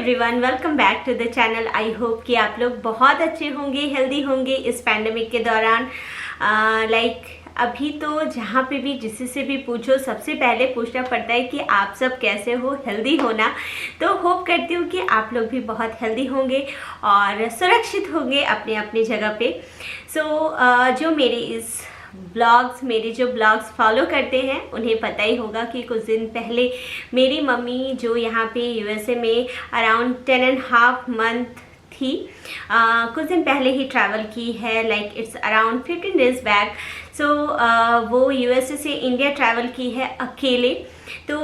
Everyone, welcome back to the channel. I hope कि आप लोग बहुत अच्छे होंगे, हेल्दी होंगे इस पैंडमिक के दौरान। अभी तो जहाँ पे भी जिसी से भी पूछो, सबसे पहले पूछना पड़ता है कि आप सब कैसे हो, हेल्दी हो ना। तो होप करती हूँ कि आप लोग भी बहुत हेल्दी होंगे और सुरक्षित होंगे अपने अपनी जगह पे। जो मेरे जो ब्लॉग्स फॉलो करते हैं उन्हें पता ही होगा कि कुछ दिन पहले मेरी मम्मी जो यहाँ पे यूएसए में अराउंड 10.5 मंथ थी, कुछ दिन पहले ही ट्रैवल की है। It's around 15 days back. वो यूएसए से इंडिया ट्रैवल की है अकेले। तो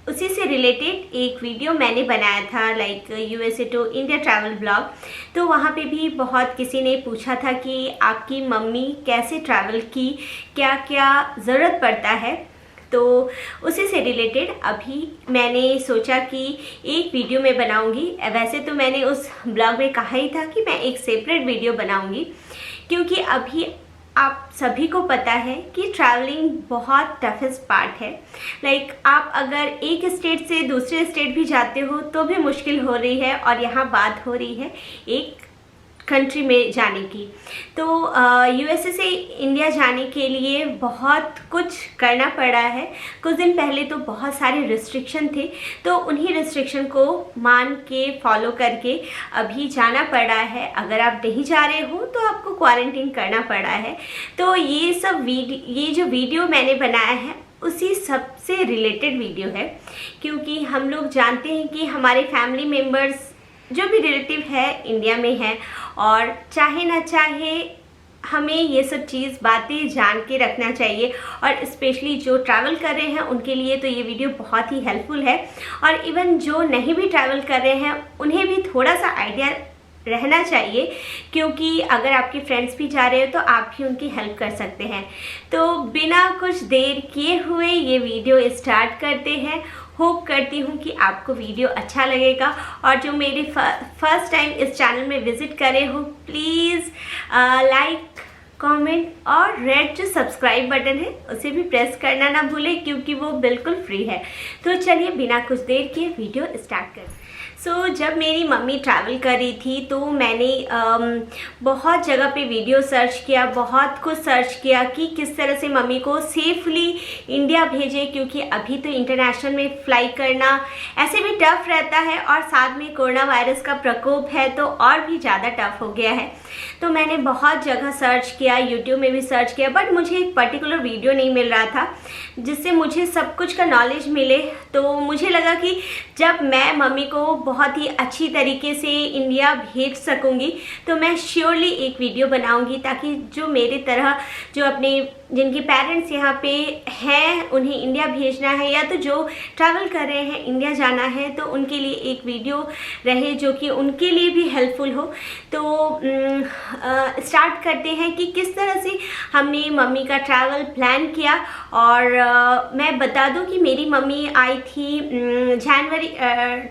उसी से रिलेटेड एक वीडियो मैंने बनाया था, USA to India travel blog. तो वहाँ पे भी बहुत किसी ने पूछा था कि आपकी मम्मी कैसे ट्रैवल की, क्या क्या ज़रूरत पड़ता है। तो उसी से रिलेटेड अभी मैंने सोचा कि एक वीडियो में बनाऊंगी। वैसे तो मैंने उस ब्लॉग में कहा ही था कि मैं एक सेपरेट वीडियो बनाऊंगी, क्योंकि अभी आप सभी को पता है कि ट्रैवलिंग बहुत टफेस्ट पार्ट है। आप अगर एक स्टेट से दूसरे स्टेट भी जाते हो तो भी मुश्किल हो रही है, और यहाँ बात हो रही है एक कंट्री में जाने की। तो यूएसए से इंडिया जाने के लिए बहुत कुछ करना पड़ा है। कुछ दिन पहले तो बहुत सारे रिस्ट्रिक्शन थे, तो उन्हीं रिस्ट्रिक्शन को मान के फॉलो करके अभी जाना पड़ा है। अगर आप नहीं जा रहे हो तो आपको क्वारंटीन करना पड़ा है। तो ये जो वीडियो मैंने बनाया है उसी सबसे रिलेटेड वीडियो है, क्योंकि हम लोग जानते हैं कि हमारे फैमिली मेम्बर्स जो भी रिलेटिव है इंडिया में है, और चाहे ना चाहे हमें ये सब बातें जान के रखना चाहिए। और स्पेशली जो ट्रैवल कर रहे हैं उनके लिए तो ये वीडियो बहुत ही हेल्पफुल है, और इवन जो नहीं भी ट्रैवल कर रहे हैं उन्हें भी थोड़ा सा आइडिया रहना चाहिए, क्योंकि अगर आपके फ्रेंड्स भी जा रहे हो तो आप भी उनकी हेल्प कर सकते हैं। तो बिना कुछ देर किए हुए ये वीडियो स्टार्ट करते हैं। होप करती हूँ कि आपको वीडियो अच्छा लगेगा, और जो मेरे फर्स्ट टाइम इस चैनल में विजिट करे हो, प्लीज़ लाइक, कमेंट और रेड जो सब्सक्राइब बटन है उसे भी प्रेस करना ना भूलें, क्योंकि वो बिल्कुल फ्री है। तो चलिए बिना कुछ देर किए वीडियो स्टार्ट करें। जब मेरी मम्मी ट्रैवल कर रही थी तो मैंने बहुत जगह पे वीडियो सर्च किया, बहुत कुछ सर्च किया कि किस तरह से मम्मी को सेफली इंडिया भेजे, क्योंकि अभी तो इंटरनेशनल में फ्लाई करना ऐसे भी टफ़ रहता है, और साथ में कोरोना वायरस का प्रकोप है तो और भी ज़्यादा टफ़ हो गया है। तो मैंने बहुत जगह सर्च किया, यूट्यूब में भी सर्च किया, बट मुझे एक पर्टिकुलर वीडियो नहीं मिल रहा था जिससे मुझे सब कुछ का नॉलेज मिले। तो मुझे लगा कि जब मैं मम्मी को बहुत ही अच्छी तरीके से इंडिया भेज सकूंगी तो मैं श्योरली एक वीडियो बनाऊंगी, ताकि जो मेरे तरह जिनके पेरेंट्स यहाँ पे हैं उन्हें इंडिया भेजना है, या तो जो ट्रैवल कर रहे हैं इंडिया जाना है, तो उनके लिए एक वीडियो रहे जो कि उनके लिए भी हेल्पफुल हो। तो स्टार्ट करते हैं कि किस तरह से हमने मम्मी का ट्रैवल प्लान किया। और मैं बता दूं कि मेरी मम्मी आई थी जनवरी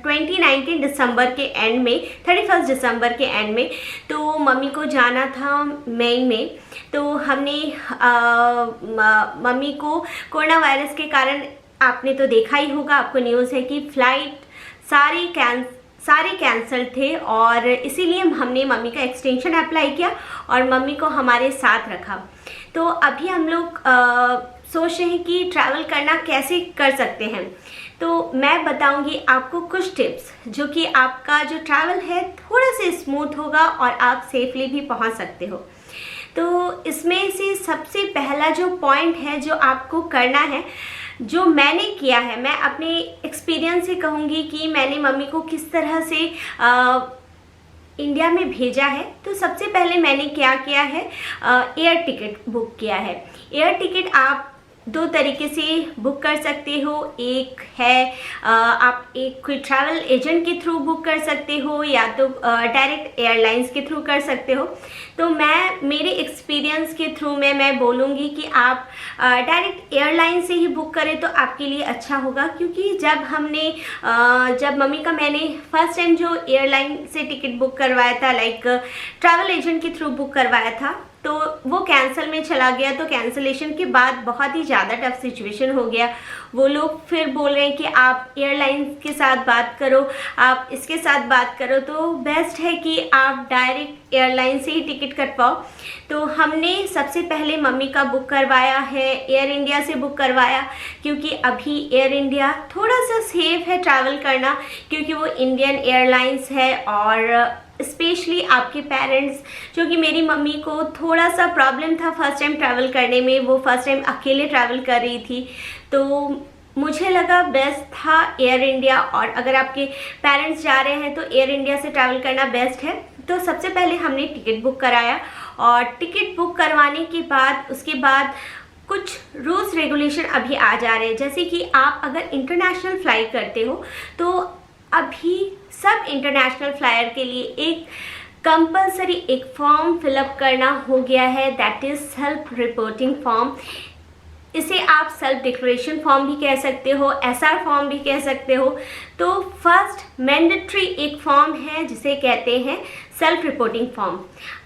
2019 दिसंबर के एंड में, 31 दिसंबर के एंड में। तो मम्मी को जाना था मई में। तो हमने मम्मी को कोरोना वायरस के कारण, आपने तो देखा ही होगा, आपको न्यूज़ है कि फ्लाइट सारे कैंसिल थे, और इसीलिए हमने मम्मी का एक्सटेंशन अप्लाई किया और मम्मी को हमारे साथ रखा। तो अभी हम लोग सोच रहे हैं कि ट्रैवल करना कैसे कर सकते हैं। तो मैं बताऊंगी आपको कुछ टिप्स जो कि आपका जो ट्रैवल है थोड़ा सा स्मूथ होगा और आप सेफली भी पहुंच सकते हो। तो इसमें से सबसे पहला जो पॉइंट है जो आपको करना है, जो मैंने किया है, मैं अपने एक्सपीरियंस से कहूँगी कि मैंने मम्मी को किस तरह से इंडिया में भेजा है। तो सबसे पहले मैंने क्या किया है, एयर टिकट बुक किया है। एयर टिकट आप दो तरीके से बुक कर सकते हो। एक है आप एक कोई ट्रैवल एजेंट के थ्रू बुक कर सकते हो, या तो डायरेक्ट एयरलाइंस के थ्रू कर सकते हो। तो मेरे एक्सपीरियंस के थ्रू में मैं बोलूँगी कि आप डायरेक्ट एयरलाइन से ही बुक करें तो आपके लिए अच्छा होगा, क्योंकि जब मम्मी का मैंने फर्स्ट टाइम जो एयरलाइन से टिकट बुक करवाया था, ट्रैवल एजेंट के थ्रू बुक करवाया था, तो वो कैंसिल में चला गया। तो कैंसिलेशन के बाद बहुत ही ज़्यादा टफ सिचुएशन हो गया, वो लोग फिर बोल रहे हैं कि आप एयरलाइंस के साथ बात करो, आप इसके साथ बात करो, तो बेस्ट है कि आप डायरेक्ट एयरलाइन से ही टिकट कटवाओ। तो हमने सबसे पहले मम्मी का बुक करवाया है, एयर इंडिया से बुक करवाया, क्योंकि अभी एयर इंडिया थोड़ा सा सेफ है ट्रैवल करना, क्योंकि वो इंडियन एयरलाइंस है। और स्पेशली आपके पेरेंट्स, जो कि मेरी मम्मी को थोड़ा सा प्रॉब्लम था फर्स्ट टाइम ट्रैवल करने में, वो फर्स्ट टाइम अकेले ट्रैवल कर रही थी, तो मुझे लगा बेस्ट था एयर इंडिया। और अगर आपके पेरेंट्स जा रहे हैं तो एयर इंडिया से ट्रैवल करना बेस्ट है। तो सबसे पहले हमने टिकट बुक कराया, और टिकट बुक करवाने के बाद उसके बाद कुछ रूल्स रेगुलेशन अभी आ जा रहे हैं, जैसे कि आप अगर इंटरनेशनल फ्लाई करते हो तो अभी सब इंटरनेशनल फ्लायर के लिए एक कंपलसरी एक फॉर्म फिलअप करना हो गया है, that is self reporting form. इसे आप सेल्फ डिक्लेरेशन फॉर्म भी कह सकते हो, एसआर फॉर्म भी कह सकते हो। तो फर्स्ट मैंडेटरी एक फॉर्म है जिसे कहते हैं सेल्फ रिपोर्टिंग फॉर्म।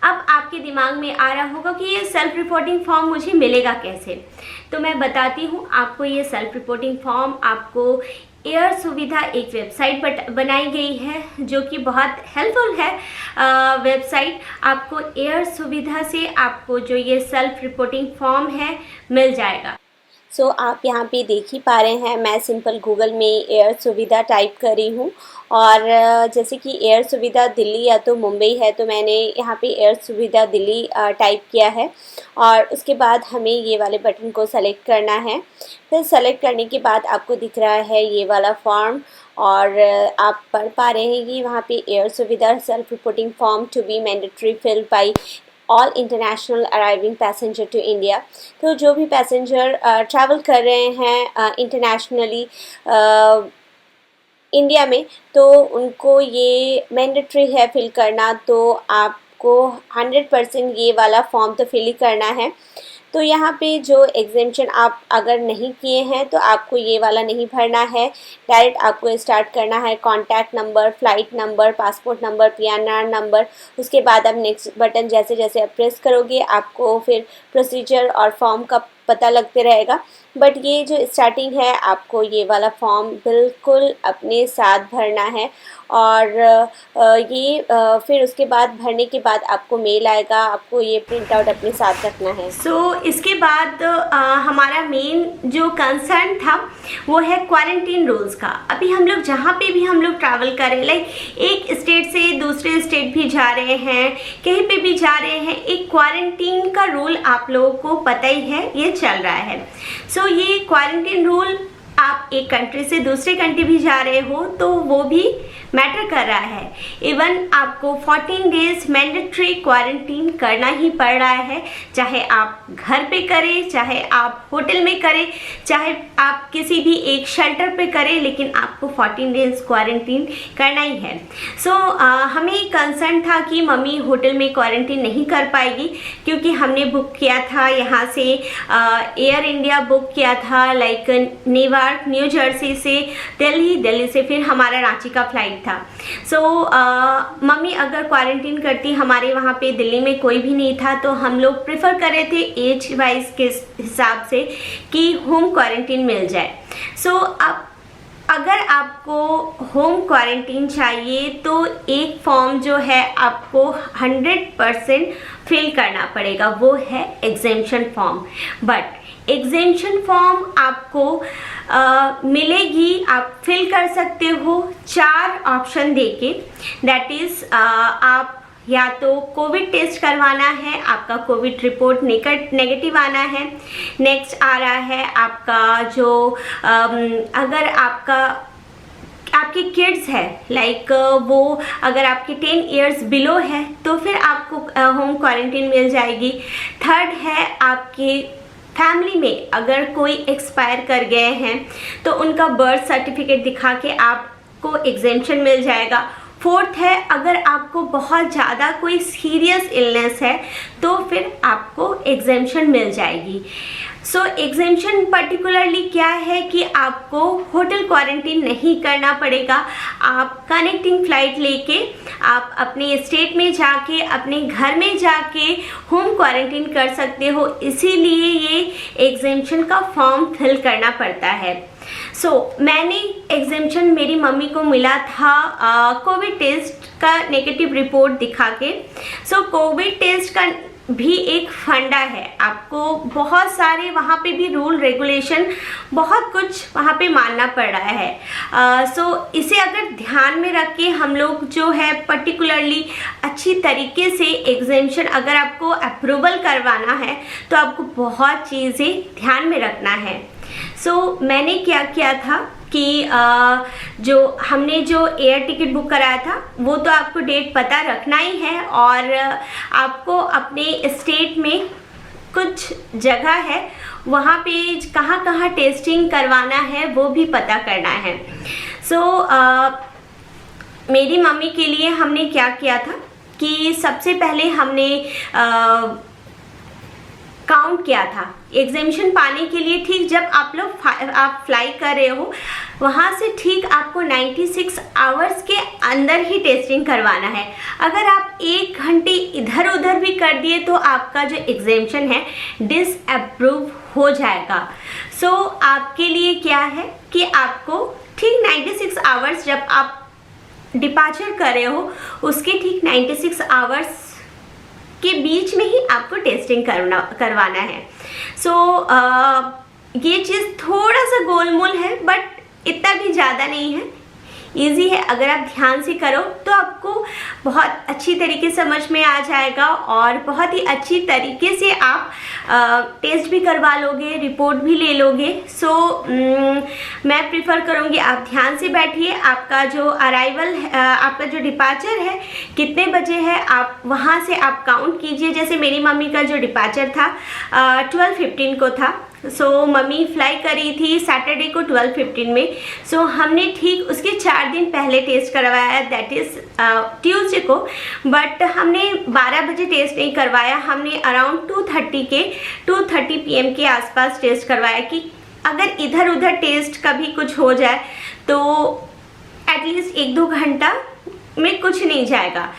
अब आपके दिमाग में आ रहा होगा कि ये सेल्फ रिपोर्टिंग फॉर्म मुझे मिलेगा कैसे, तो मैं बताती हूँ आपको। ये सेल्फ रिपोर्टिंग फॉर्म आपको एयर सुविधा एक वेबसाइट बनाई गई है, जो कि बहुत हेल्पफुल है वेबसाइट। आपको एयर सुविधा से आपको जो ये सेल्फ रिपोर्टिंग फॉर्म है मिल जाएगा। सो आप यहाँ पे देख ही पा रहे हैं, मैं सिंपल गूगल में एयर सुविधा टाइप करी हूँ, और जैसे कि एयर सुविधा दिल्ली या तो मुंबई है, तो मैंने यहाँ पे एयर सुविधा दिल्ली टाइप किया है। और उसके बाद हमें ये वाले बटन को सेलेक्ट करना है। फिर सेलेक्ट करने के बाद आपको दिख रहा है ये वाला फॉर्म, और आप पढ़ पा रहे हैं कि वहाँ पे air Suvidha self reporting form to be mandatory filled by all international arriving passenger to India. तो जो भी पैसेंजर ट्रैवल कर रहे हैं इंटरनेशनली इंडिया में, तो उनको ये मैंडेटरी है फिल करना। तो आपको 100% ये वाला फॉर्म तो फिल ही करना है। तो यहाँ पे जो एग्जेम्पशन आप अगर नहीं किए हैं तो आपको ये वाला नहीं भरना है, डायरेक्ट आपको स्टार्ट करना है contact number, flight number, passport number, PNR number. उसके बाद आप नेक्स्ट बटन जैसे जैसे आप प्रेस करोगे आपको फिर प्रोसीजर और फॉर्म का पता लगते रहेगा। बट ये जो स्टार्टिंग है आपको ये वाला फॉर्म बिल्कुल अपने साथ भरना है, और ये फिर उसके बाद भरने के बाद आपको मेल आएगा, आपको ये प्रिंट आउट अपने साथ रखना है। इसके बाद हमारा मेन जो कंसर्न था वो है क्वारंटीन रूल्स का। अभी हम लोग जहाँ पे भी हम लोग ट्रैवल कर रहे हैं, लाइक एक स्टेट से दूसरे स्टेट भी जा रहे हैं, कहीं पे भी जा रहे हैं, एक क्वारंटीन का रूल आप लोगों को पता ही है, ये चल रहा है। ये क्वारंटीन रूल आप एक कंट्री से दूसरे कंट्री भी जा रहे हो तो वो भी मैटर कर रहा है। इवन आपको 14 डेज मैंडेटरी क्वारंटीन करना ही पड़ रहा है, चाहे आप घर पे करें, चाहे आप होटल में करें, चाहे आप किसी भी एक शेल्टर पे करें, लेकिन आपको 14 डेज क्वारंटीन करना ही है। हमें कंसर्न था कि मम्मी होटल में क्वारंटीन नहीं कर पाएगी, क्योंकि हमने बुक किया था यहाँ से एयर इंडिया बुक किया था, लाइक न्यूयॉर्क न्यू जर्सी से दिल्ली, दिल्ली से फिर हमारा रांची का फ्लाइट था। मम्मी अगर क्वारंटीन करती, हमारे वहाँ पे दिल्ली में कोई भी नहीं था, तो हम लोग प्रेफर कर रहे थे एज वाइज के हिसाब से कि होम क्वारंटीन मिल जाए। अब अगर आपको होम क्वारंटीन चाहिए तो एक फॉर्म जो है आपको 100% फिल करना पड़ेगा, वो है exemption form. But exemption form आपको मिलेगी, आप फिल कर सकते हो 4 ऑप्शन देके। दैट इज़ आप या तो कोविड टेस्ट करवाना है, आपका कोविड रिपोर्ट नेगेटिव आना है। नेक्स्ट आ रहा है आपका जो अगर आपके किड्स है, लाइक वो अगर आपके 10 इयर्स बिलो है तो फिर आपको होम क्वारंटीन मिल जाएगी। थर्ड है आपके फैमिली में अगर कोई एक्सपायर कर गए हैं तो उनका बर्थ सर्टिफिकेट दिखा के आपको एग्जेम्पशन मिल जाएगा। फोर्थ है अगर आपको बहुत ज़्यादा कोई सीरियस इलनेस है तो फिर आपको एग्जेम्पशन मिल जाएगी। एग्जेम्पशन पर्टिकुलरली क्या है कि आपको होटल क्वारंटीन नहीं करना पड़ेगा, आप कनेक्टिंग फ़्लाइट लेके आप अपने स्टेट में जाके अपने घर में जाके होम क्वारंटीन कर सकते हो। इसीलिए ये एग्जेम्पशन का फॉर्म फिल करना पड़ता है। मैंने एग्जामिशन मेरी मम्मी को मिला था कोविड टेस्ट का नेगेटिव रिपोर्ट दिखा के। कोविड टेस्ट का भी एक फंडा है, आपको बहुत सारे वहाँ पे भी रूल रेगुलेशन बहुत कुछ वहाँ पे मानना पड़ रहा है। इसे अगर ध्यान में रख के हम लोग जो है पर्टिकुलरली अच्छी तरीके से एग्जामिशन अगर आपको अप्रूवल करवाना है तो आपको बहुत चीज़ें ध्यान में रखना है। मैंने क्या किया था कि जो हमने जो एयर टिकट बुक कराया था वो तो आपको डेट पता रखना ही है, और आपको अपने स्टेट में कुछ जगह है वहाँ पे कहाँ कहाँ टेस्टिंग करवाना है वो भी पता करना है। मेरी मम्मी के लिए हमने क्या किया था कि सबसे पहले हमने काउंट किया था एग्जामिशन पाने के लिए। ठीक जब आप फ्लाई कर रहे हो वहाँ से ठीक आपको 96 आवर्स के अंदर ही टेस्टिंग करवाना है। अगर आप 1 घंटे इधर उधर भी कर दिए तो आपका जो एग्जामिशन है डिसअप्रूव हो जाएगा। आपके लिए क्या है कि आपको ठीक 96 आवर्स जब आप डिपार्चर कर रहे हो उसके ठीक 96 आवर्स के बीच में ही आपको टेस्टिंग करवाना है। ये चीज़ थोड़ा सा गोलमोल है बट इतना भी ज़्यादा नहीं है, इजी है। अगर आप ध्यान से करो तो आपको बहुत अच्छी तरीके से समझ में आ जाएगा और बहुत ही अच्छी तरीके से आप टेस्ट भी करवा लोगे, रिपोर्ट भी ले लोगे। मैं प्रिफर करूँगी आप ध्यान से बैठिए। आपका जो अराइवल आपका जो डिपार्चर है कितने बजे है आप वहाँ से आप काउंट कीजिए। जैसे मेरी मम्मी का जो डिपार्चर था 12:15 को था। मम्मी फ्लाई करी थी सैटरडे को 12:15 में। हमने ठीक उसके 4 दिन पहले टेस्ट करवाया, दैट इज़ ट्यूसडे को। बट हमने 12 बजे टेस्ट नहीं करवाया, हमने अराउंड 2:30 PM के आसपास टेस्ट करवाया कि अगर इधर उधर टेस्ट कभी कुछ हो जाए तो एटलीस्ट 1-2 घंटा में कुछ नहीं जाएगा।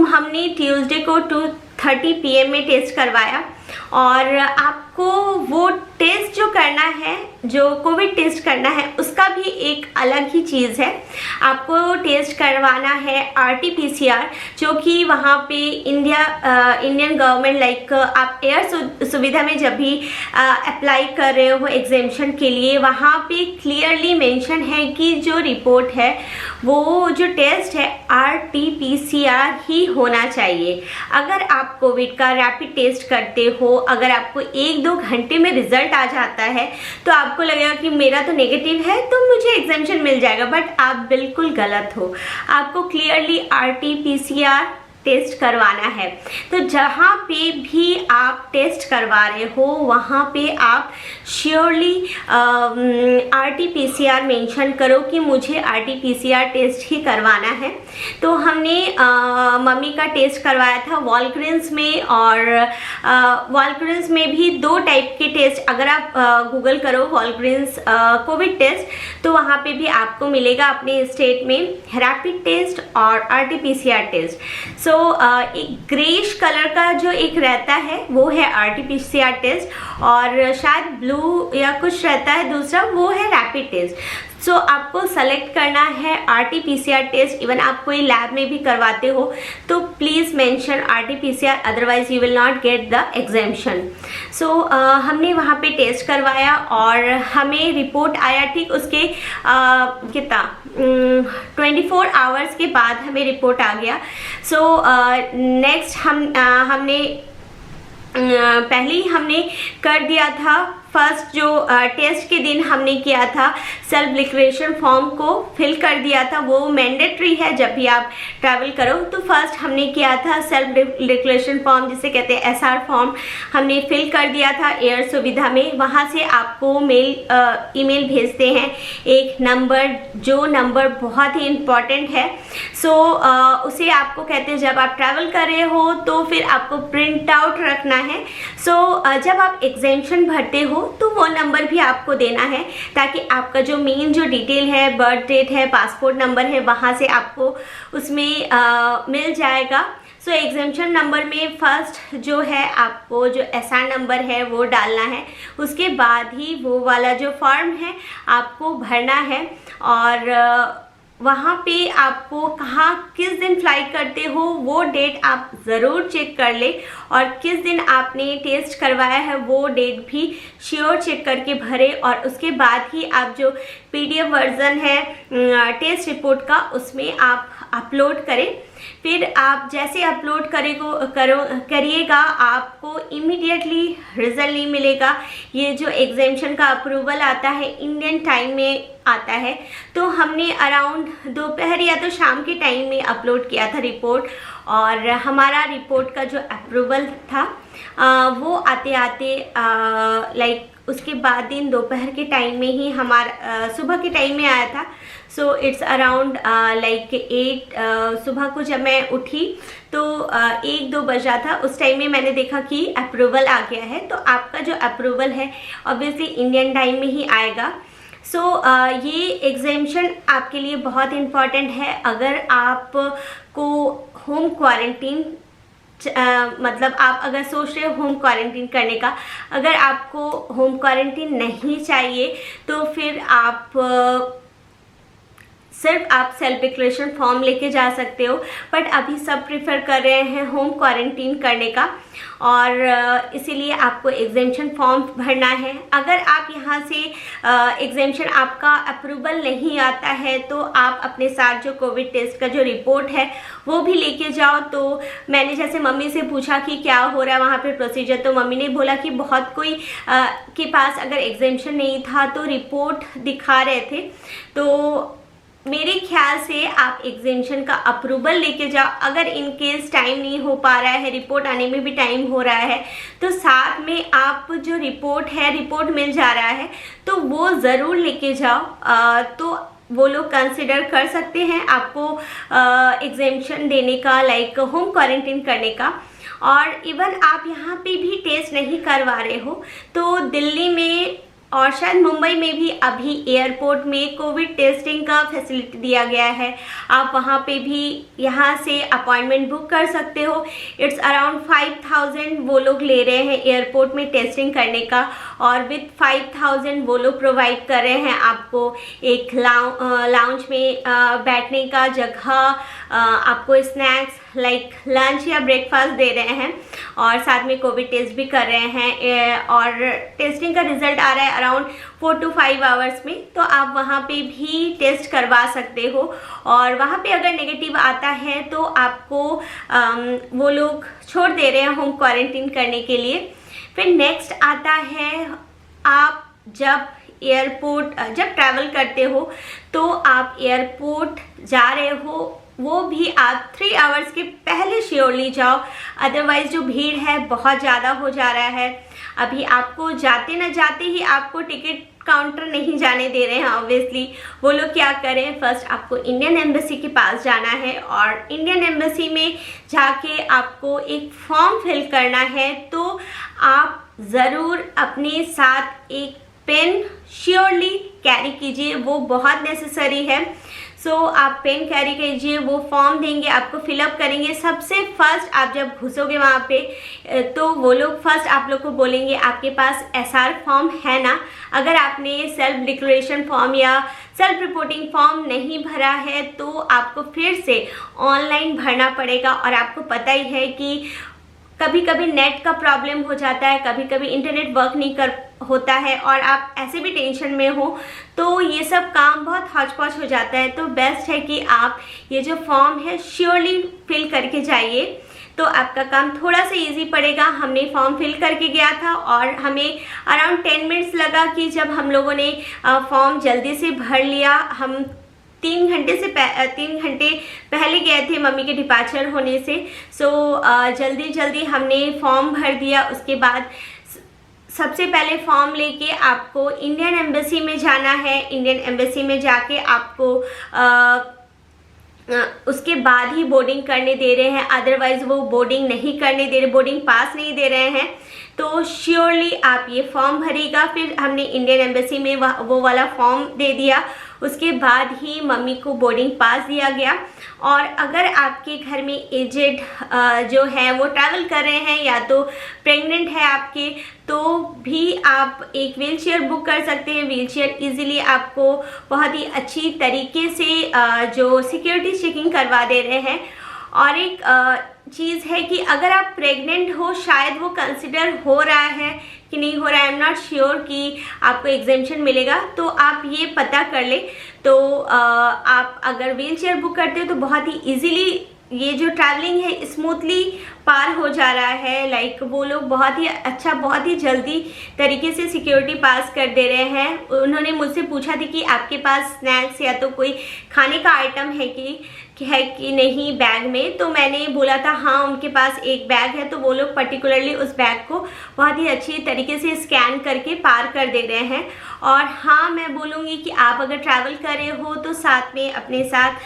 हमने ट्यूसडे को 2:30 PM में टेस्ट करवाया। और आपको वो टेस्ट जो करना है, जो कोविड टेस्ट करना है, उसका भी एक अलग ही चीज़ है। आपको टेस्ट करवाना है RT-PCR, जो कि वहाँ पे इंडियन गवर्नमेंट लाइक आप एयर सुविधा में जब भी अप्लाई कर रहे हो एग्जामिशन के लिए, वहाँ पे क्लियरली मेंशन है कि जो रिपोर्ट है वो जो टेस्ट है RT-PCR ही होना चाहिए। अगर आप कोविड का रैपिड टेस्ट करते हो, अगर आपको 1-2 घंटे में रिजल्ट आ जाता है तो आपको लगेगा कि मेरा तो नेगेटिव है तो मुझे एग्जामिशन मिल जाएगा, बट आप बिल्कुल गलत हो। आपको क्लियरली RT-PCR टेस्ट करवाना है। तो जहाँ पे भी आप टेस्ट करवा रहे हो वहाँ पे आप श्योरली RT-PCR मेंशन करो कि मुझे RT-PCR टेस्ट ही करवाना है। तो हमने मम्मी का टेस्ट करवाया था वॉलग्रीन्स में, और वॉलग्रीन्स में भी 2 टाइप के टेस्ट, अगर आप गूगल करो वॉलग्रीन्स कोविड टेस्ट तो वहाँ पे भी आपको मिलेगा अपने स्टेट में रैपिड टेस्ट और RT-PCR टेस्ट। एक ग्रेश कलर का जो एक रहता है वो है RT-PCR टेस्ट, और शायद ब्लू या कुछ रहता है दूसरा, वो है रैपिड टेस्ट। आपको सेलेक्ट करना है RT-PCR टेस्ट। इवन आप कोई लैब में भी करवाते हो तो please mention RT-PCR, otherwise you will not get the exemption. हमने वहाँ पे टेस्ट करवाया और हमें रिपोर्ट आया ठीक उसके कितना 24 आवर्स के बाद हमें रिपोर्ट आ गया। नेक्स्ट हमने पहले ही हमने कर दिया था। फर्स्ट जो टेस्ट के दिन हमने किया था सेल्फ डिक्लेरेशन फॉर्म को फिल कर दिया था, वो मैंडेटरी है जब भी आप ट्रैवल करो। तो फर्स्ट हमने किया था सेल्फ डिक्लेरेशन फॉर्म, जिसे कहते हैं SR फॉर्म, हमने फिल कर दिया था एयर सुविधा में। वहाँ से आपको ईमेल भेजते हैं एक नंबर, जो नंबर बहुत ही इम्पॉर्टेंट है। उसे आपको कहते हैं जब आप ट्रैवल कर रहे हो तो फिर आपको प्रिंट आउट रखना है। जब आप एग्जामिशन भरते हो तो वो नंबर भी आपको देना है, ताकि आपका जो मेन जो डिटेल है, बर्थ डेट है, पासपोर्ट नंबर है, वहाँ से आपको उसमें मिल जाएगा। सो एग्जामिशन नंबर में फर्स्ट जो है आपको जो एसआर नंबर है वो डालना है, उसके बाद ही वो वाला जो फॉर्म है आपको भरना है। और वहाँ पे आपको कहाँ किस दिन फ्लाई करते हो वो डेट आप ज़रूर चेक कर ले, और किस दिन आपने टेस्ट करवाया है वो डेट भी श्योर चेक करके भरे, और उसके बाद ही आप जो PDF वर्ज़न है टेस्ट रिपोर्ट का उसमें आप अपलोड करें। फिर आप जैसे अपलोड करिएगा आपको इमीडिएटली रिजल्ट नहीं मिलेगा। ये जो एग्जामिशन का अप्रूवल आता है इंडियन टाइम में आता है, तो हमने अराउंड दोपहर या तो शाम के टाइम में अपलोड किया था रिपोर्ट, और हमारा रिपोर्ट का जो अप्रूवल था वो आते आते लाइक उसके बाद दिन दोपहर के टाइम में ही हमारा सुबह के टाइम में आया था। सो इट्स अराउंड लाइक 8 सुबह को जब मैं उठी तो 1-2 बजा था। उस टाइम में मैंने देखा कि अप्रूवल आ गया है। तो आपका जो अप्रूवल है ऑब्वियसली इंडियन टाइम में ही आएगा। सो ये एग्जामिशन आपके लिए बहुत इम्पॉर्टेंट है। अगर आपको होम क्वारंटीन मतलब आप अगर सोच रहे हो होम क्वारंटीन करने का, अगर आपको होम क्वारंटीन नहीं चाहिए तो फिर सिर्फ आप सेल्फ डिक्लेरेशन फॉर्म लेके जा सकते हो। बट अभी सब प्रेफर कर रहे हैं होम क्वारंटीन करने का, और इसीलिए आपको एग्जामिशन फॉर्म भरना है। अगर आप यहाँ से एग्जामिशन आपका अप्रूवल नहीं आता है तो आप अपने साथ जो कोविड टेस्ट का जो रिपोर्ट है वो भी लेके जाओ। तो मैंने जैसे मम्मी से पूछा कि क्या हो रहा है वहाँ पे प्रोसीजर, तो मम्मी ने बोला कि बहुत कोई के पास अगर एग्जामिशन नहीं था तो रिपोर्ट दिखा रहे थे। तो मेरे ख्याल से आप एग्जामिशन का अप्रूवल लेके जाओ। अगर इन केस टाइम नहीं हो पा रहा है, रिपोर्ट आने में भी टाइम हो रहा है, तो साथ में आप जो रिपोर्ट मिल जा रहा है तो वो ज़रूर लेके जाओ। तो वो लोग कंसिडर कर सकते हैं आपको एग्जामिशन देने का, लाइक होम क्वारंटीन करने का। और इवन आप यहाँ पे भी टेस्ट नहीं करवा रहे हो तो दिल्ली में और शायद मुंबई में भी अभी एयरपोर्ट में कोविड टेस्टिंग का फैसिलिटी दिया गया है। आप वहाँ पे भी यहाँ से अपॉइंटमेंट बुक कर सकते हो। इट्स अराउंड 5000 वो लोग ले रहे हैं एयरपोर्ट में टेस्टिंग करने का, और विद 5000 वो लोग प्रोवाइड कर रहे हैं आपको एक लाउंज में बैठने का जगह, आपको स्नैक्स लाइक लंच या ब्रेकफास्ट दे रहे हैं, और साथ में कोविड टेस्ट भी कर रहे हैं। और टेस्टिंग का रिजल्ट आ रहा है अराउंड 4 to 5 आवर्स में, तो आप वहाँ पे भी टेस्ट करवा सकते हो। और वहाँ पे अगर नेगेटिव आता है तो आपको वो लोग छोड़ दे रहे हैं होम क्वारंटीन करने के लिए। फिर नेक्स्ट आता है, आप जब ट्रैवल करते हो तो आप एयरपोर्ट जा रहे हो वो भी आप 3 आवर्स के पहले श्योरली जाओ, अदरवाइज जो भीड़ है बहुत ज़्यादा हो जा रहा है। अभी आपको जाते न जाते ही आपको टिकट काउंटर नहीं जाने दे रहे हैं। ऑब्वियसली वो लोग क्या करें, फर्स्ट आपको इंडियन एम्बेसी के पास जाना है, और इंडियन एम्बेसी में जाके आपको एक फॉर्म फिल करना है। तो आप ज़रूर अपने साथ एक पेन श्योरली कैरी कीजिए, वो बहुत नेसेसरी है। सो आप पेन कैरी कीजिए, वो फॉर्म देंगे आपको, फिलअप करेंगे। सबसे फर्स्ट आप जब घुसोगे वहाँ पे तो वो लोग फर्स्ट आप लोग को बोलेंगे आपके पास SR फॉर्म है ना। अगर आपने सेल्फ डिक्लेरेशन फॉर्म या सेल्फ रिपोर्टिंग फॉर्म नहीं भरा है तो आपको फिर से ऑनलाइन भरना पड़ेगा। और आपको पता ही है कि कभी कभी नेट का प्रॉब्लम हो जाता है, कभी कभी इंटरनेट वर्क नहीं कर होता है, और आप ऐसे भी टेंशन में हो तो ये सब काम बहुत हौच-पौच हो जाता है। तो बेस्ट है कि आप ये जो फॉर्म है श्योरली फिल करके जाइए, तो आपका काम थोड़ा सा इजी पड़ेगा। हमने फॉर्म फिल करके गया था और हमें अराउंड 10 मिनट्स लगा कि जब हम लोगों ने फॉर्म जल्दी से भर लिया। हम 3 घंटे पहले गए थे मम्मी के डिपार्चर होने से। सो जल्दी हमने फॉर्म भर दिया। उसके बाद सबसे पहले फॉर्म लेके आपको इंडियन एम्बेसी में जाना है। इंडियन एम्बेसी में जाके आपको उसके बाद ही बोर्डिंग करने दे रहे हैं, अदरवाइज़ वो बोर्डिंग नहीं करने दे रहे, बोर्डिंग पास नहीं दे रहे हैं। तो श्योरली आप ये फॉर्म भरिएगा। फिर हमने इंडियन एम्बेसी में वो वाला फॉर्म दे दिया, उसके बाद ही मम्मी को बोर्डिंग पास दिया गया। और अगर आपके घर में एजेड जो है वो ट्रैवल कर रहे हैं या तो प्रेग्नेंट है आपके, तो भी आप एक व्हील चेयर बुक कर सकते हैं। व्हील चेयर ईजिली आपको बहुत ही अच्छी तरीके से जो सिक्योरिटी चेकिंग करवा दे रहे हैं। और एक चीज़ है कि अगर आप प्रेग्नेंट हो, शायद वो कंसिडर हो रहा है कि नहीं हो रहा है, आई एम नॉट श्योर कि आपको एग्जेम्पशन मिलेगा, तो आप ये पता कर ले। तो आप अगर व्हील चेयर बुक करते हो तो बहुत ही इजीली ये जो ट्रैवलिंग है स्मूथली पार हो जा रहा है। लाइक वो लोग बहुत ही अच्छा, बहुत ही जल्दी तरीके से सिक्योरिटी पास कर दे रहे हैं। उन्होंने मुझसे पूछा था कि आपके पास स्नैक्स या तो कोई खाने का आइटम है कि नहीं बैग में, तो मैंने बोला था हाँ उनके पास एक बैग है। तो वो लोग पर्टिकुलरली उस बैग को बहुत ही अच्छी तरीके से स्कैन करके पार कर दे रहे हैं। और हाँ, मैं बोलूँगी कि आप अगर ट्रैवल कर रहे हो तो साथ में अपने साथ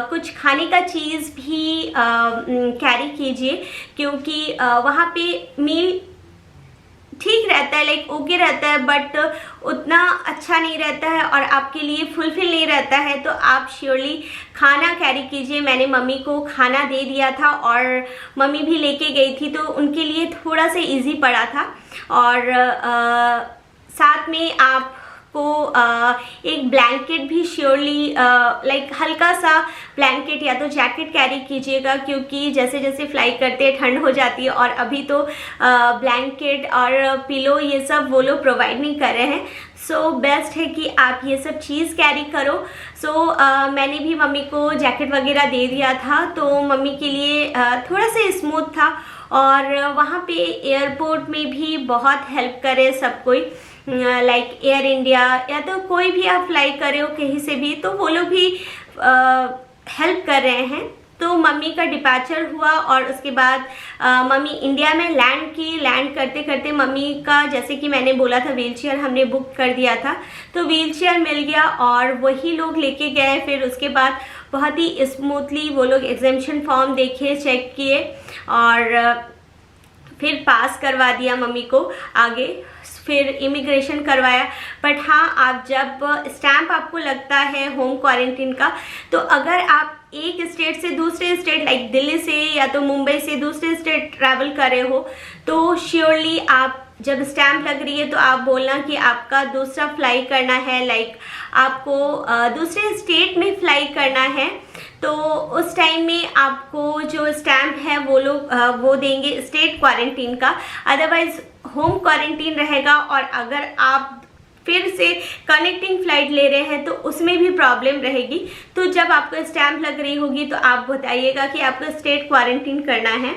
कुछ खाने का चीज़ भी कैरी कीजिए, क्योंकि वहाँ पे मील ठीक रहता है, लाइक ओके रहता है, बट उतना अच्छा नहीं रहता है और आपके लिए फुलफिल नहीं रहता है। तो आप श्योरली खाना कैरी कीजिए। मैंने मम्मी को खाना दे दिया था और मम्मी भी लेके गई थी, तो उनके लिए थोड़ा सा इजी पड़ा था। और साथ में आपको एक ब्लैंकेट भी श्योरली, लाइक हल्का सा ब्लैंकेट या तो जैकेट कैरी कीजिएगा, क्योंकि जैसे जैसे फ्लाई करते हैं ठंड हो जाती है। और अभी तो ब्लैंकेट और पिलो ये सब वो लोग प्रोवाइड नहीं कर रहे हैं। सो बेस्ट है कि आप ये सब चीज़ कैरी करो। मैंने भी मम्मी को जैकेट वगैरह दे दिया था, तो मम्मी के लिए थोड़ा सा स्मूथ था। और वहाँ पे एयरपोर्ट में भी बहुत हेल्प करे सब कोई, लाइक एयर इंडिया या तो कोई भी आप फ्लाई कर रहे हो कहीं से भी, तो वो लोग भी हेल्प कर रहे हैं। तो मम्मी का डिपार्चर हुआ और उसके बाद मम्मी इंडिया में लैंड की। लैंड करते करते मम्मी का, जैसे कि मैंने बोला था, व्हील चेयर हमने बुक कर दिया था, तो व्हील चेयर मिल गया और वही लोग लेके गए। फिर उसके बाद बहुत ही स्मूथली वो लोग एग्जेम्पशन फॉर्म देखे, चेक किए और फिर पास करवा दिया मम्मी को आगे। फिर इमिग्रेशन करवाया। बट हाँ, आप जब स्टैम्प आपको लगता है होम क्वारंटीन का, तो अगर आप एक स्टेट से दूसरे स्टेट, लाइक दिल्ली से या तो मुंबई से दूसरे स्टेट ट्रैवल कर रहे हो, तो श्योरली आप जब स्टैम्प लग रही है तो आप बोलना कि आपका दूसरा फ्लाई करना है, लाइक आपको दूसरे स्टेट में फ्लाई करना है। तो उस टाइम में आपको जो स्टैम्प है वो लोग वो देंगे स्टेट क्वारंटीन का, अदरवाइज होम क्वारंटीन रहेगा। और अगर आप फिर से कनेक्टिंग फ्लाइट ले रहे हैं तो उसमें भी प्रॉब्लम रहेगी। तो जब आपको स्टैम्प लग रही होगी तो आप बताइएगा कि आपको स्टेट क्वारंटीन करना है।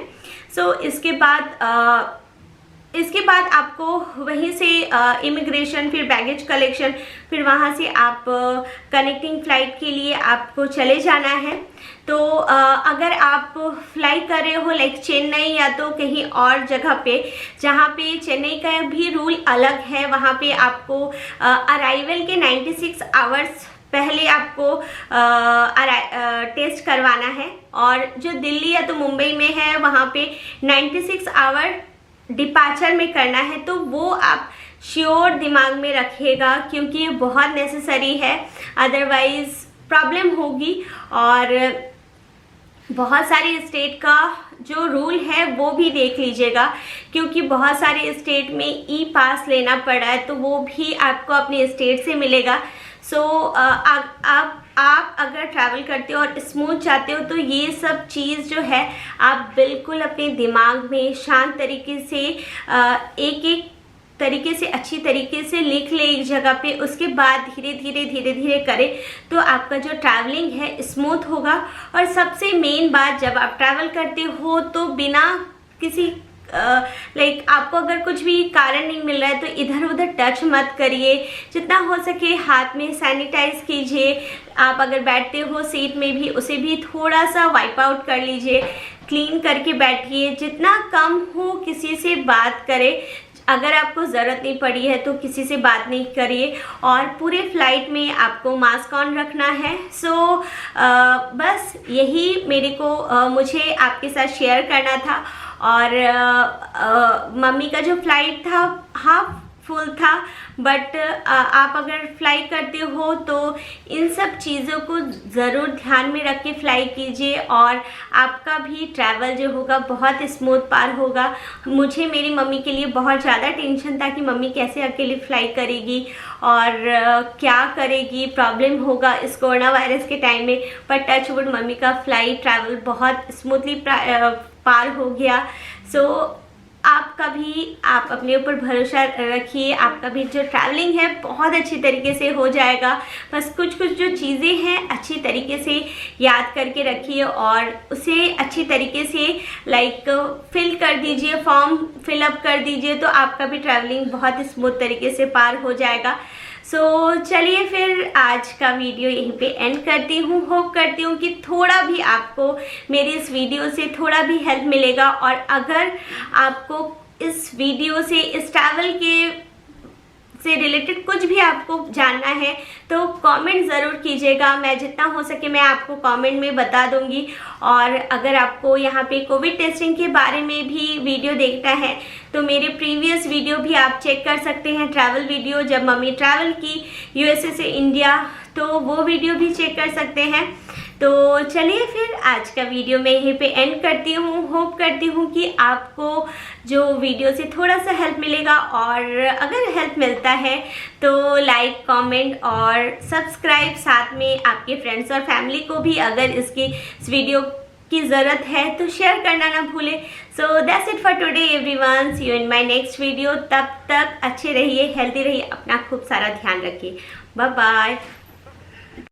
इसके बाद आपको वहीं से इमिग्रेशन, फिर बैगेज कलेक्शन, फिर वहाँ से आप कनेक्टिंग फ़्लाइट के लिए आपको चले जाना है। तो अगर आप फ्लाई कर रहे हो लाइक चेन्नई या तो कहीं और जगह पे, जहाँ पे चेन्नई का भी रूल अलग है, वहाँ पे आपको अराइवल के 96 आवर्स पहले आपको टेस्ट करवाना है। और जो दिल्ली या तो मुंबई में है वहाँ पे 96 आवर डिपार्चर में करना है। तो वो आप श्योर दिमाग में रखिएगा, क्योंकि ये बहुत नेसेसरी है, अदरवाइज प्रॉब्लम होगी। और बहुत सारे स्टेट का जो रूल है वो भी देख लीजिएगा, क्योंकि बहुत सारे स्टेट में ई पास लेना पड़ा है, तो वो भी आपको अपने स्टेट से मिलेगा। आप अगर ट्रैवल करते हो और स्मूथ चाहते हो तो ये सब चीज़ जो है आप बिल्कुल अपने दिमाग में शांत तरीके से एक एक तरीके से अच्छी तरीके से लिख ले एक जगह पे, उसके बाद धीरे धीरे करें तो आपका जो ट्रैवलिंग है स्मूथ होगा। और सबसे मेन बात, जब आप ट्रैवल करते हो तो बिना किसी लाइक आपको अगर कुछ भी कारण नहीं मिल रहा है तो इधर उधर टच मत करिए। जितना हो सके हाथ में सैनिटाइज कीजिए। आप अगर बैठते हो सीट में भी उसे भी थोड़ा सा वाइप आउट कर लीजिए, क्लीन करके बैठिए। जितना कम हो किसी से बात करें। अगर आपको ज़रूरत नहीं पड़ी है तो किसी से बात नहीं करिए और पूरे फ्लाइट में आपको मास्क ऑन रखना है। सो बस यही मुझे आपके साथ शेयर करना था। और मम्मी का जो फ्लाइट था हाफ फुल था, बट आप अगर फ्लाई करते हो तो इन सब चीज़ों को ज़रूर ध्यान में रख के फ्लाई कीजिए और आपका भी ट्रैवल जो होगा बहुत स्मूथ पार होगा। मुझे मेरी मम्मी के लिए बहुत ज़्यादा टेंशन था कि मम्मी कैसे अकेले फ्लाई करेगी और क्या करेगी, प्रॉब्लम होगा इस कोरोना वायरस के टाइम में, पर टच वुड मम्मी का फ्लाई ट्रैवल बहुत स्मूथली पार हो गया। सो आप अपने ऊपर भरोसा रखिए, आपका भी जो ट्रैवलिंग है बहुत अच्छी तरीके से हो जाएगा। बस कुछ जो चीज़ें हैं अच्छी तरीके से याद करके रखिए और उसे अच्छी तरीके से फिल कर दीजिए, फॉर्म फिलअप कर दीजिए, तो आपका भी ट्रैवलिंग बहुत स्मूथ तरीके से पार हो जाएगा। सो चलिए फिर आज का वीडियो यहीं पे एंड करती हूँ। होप करती हूँ कि थोड़ा भी आपको मेरी इस वीडियो से थोड़ा भी हेल्प मिलेगा और अगर आपको इस वीडियो से इस ट्रैवल से रिलेटेड कुछ भी आपको जानना है तो कमेंट ज़रूर कीजिएगा। मैं जितना हो सके मैं आपको कमेंट में बता दूंगी। और अगर आपको यहाँ पे कोविड टेस्टिंग के बारे में भी वीडियो देखना है तो मेरे प्रीवियस वीडियो भी आप चेक कर सकते हैं, ट्रैवल वीडियो जब मम्मी ट्रैवल की यूएसए से इंडिया, तो वो वीडियो भी चेक कर सकते हैं। तो चलिए फिर आज का वीडियो मैं यहीं पे एंड करती हूँ। होप करती हूँ कि आपको जो वीडियो से थोड़ा सा हेल्प मिलेगा और अगर हेल्प मिलता है तो लाइक, कमेंट और सब्सक्राइब, साथ में आपके फ्रेंड्स और फैमिली को भी अगर इस वीडियो की ज़रूरत है तो शेयर करना ना भूलें। So that's it for today everyone, see you in my next video. तब तक अच्छे रहिए, हेल्दी रहिए, अपना खूब सारा ध्यान रखिए। Bye bye.